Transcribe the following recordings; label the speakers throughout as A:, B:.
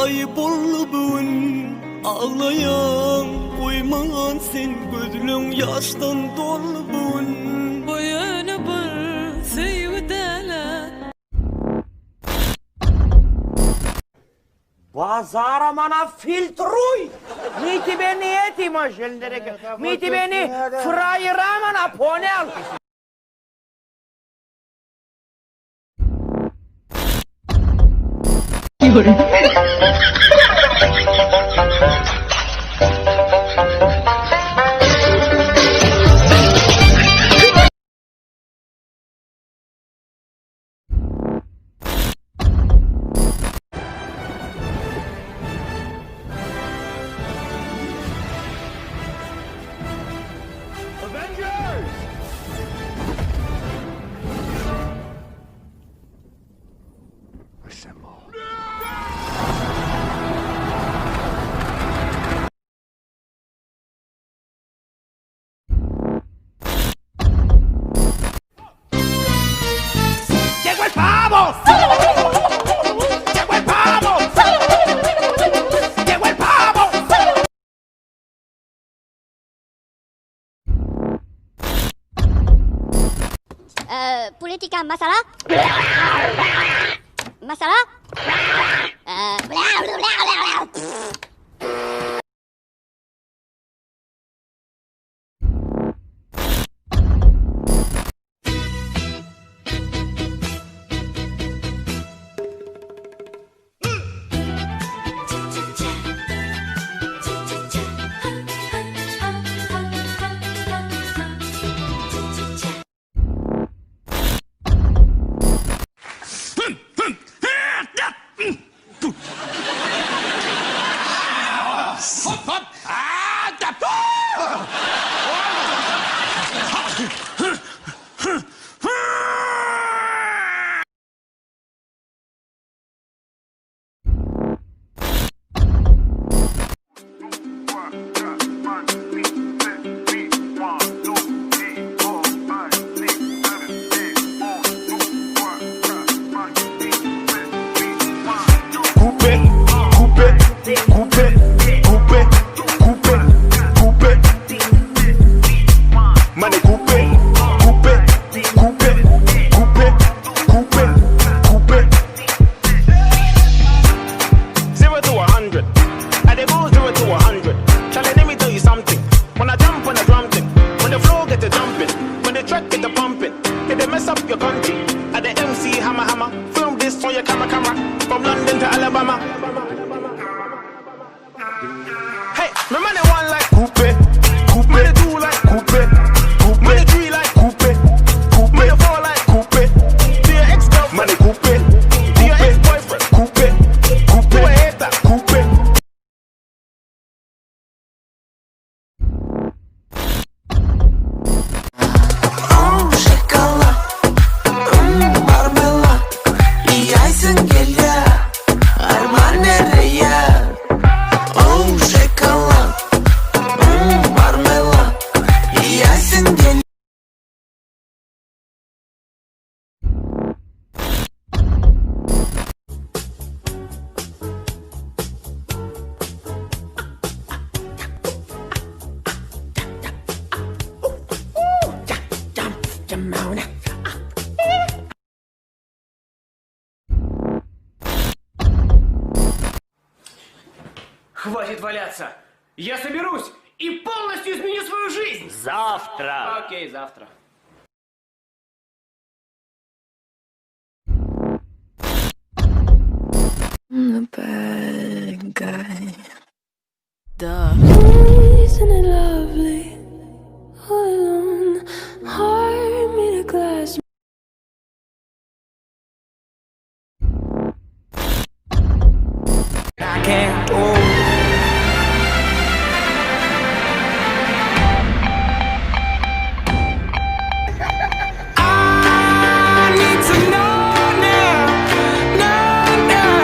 A: kayboldu bugün. Ağlayan koyman sen gözlüm yaştan dolu bugün.
B: Boyunu bir sevdele.
C: Bazara mana filtruj! Mi ti beni eti ma želdere, mi ti beni frajera mana ponel! ¡Llegó el pavo! ¡Llegó el pavo! ¡Llegó el pavo!
D: Politika masalah? Masalah?
C: Hey, my money one like coupe, coupe. Money two like coupe, coupe. Money three like coupe, coupe. Money four like coupe. To your ex-girlfriend, money coupe. To your ex-boyfriend, coupe, coupe. To a hater, coupe.
E: Oh, şokolat, marmelat. Yiyorsun geliyor, armağan nereye? Oh, şokolat, marmelat. Yiyorsun geliyor.
F: Хватит валяться! Я соберусь и полностью изменю свою жизнь!
C: Завтра.
F: Окей, завтра.
B: I'm the bad guy. Duh.
G: Isn't it lovely? All alone, heart made of glass.
C: I can't go. I need to know now, know now.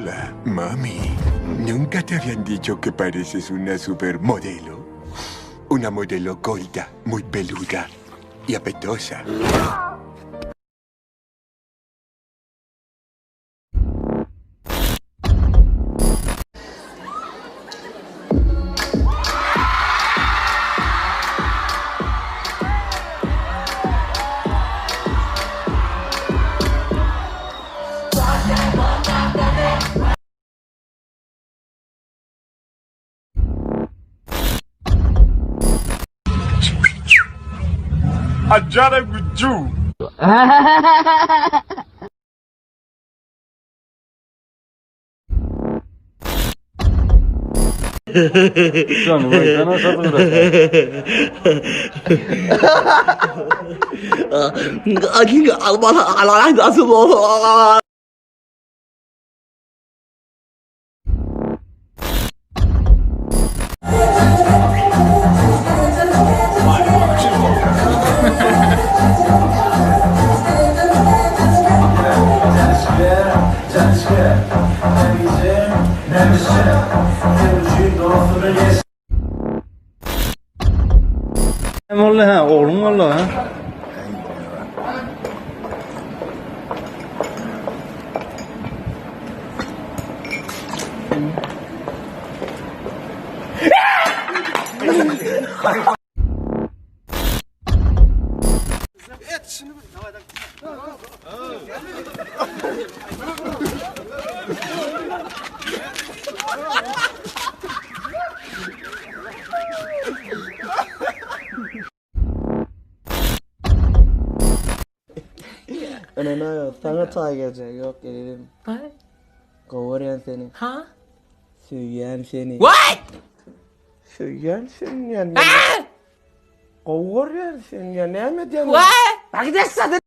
H: Hola, mami. ¿Nunca te habían dicho que pareces una supermodelo? Una modelo gorda, muy peluda y apetosa.
C: Ajara Guju.
I: Oğlum valla ha.
J: Önüne sana çay gelecek yok gelelim.
B: What?
J: Kovuren seni.
B: Huh?
J: Söyleyen seni.
B: What?
J: Söyleyen seni yani. Kovuren seni ya ne mi diyorsun?
B: What? Bak gidelim.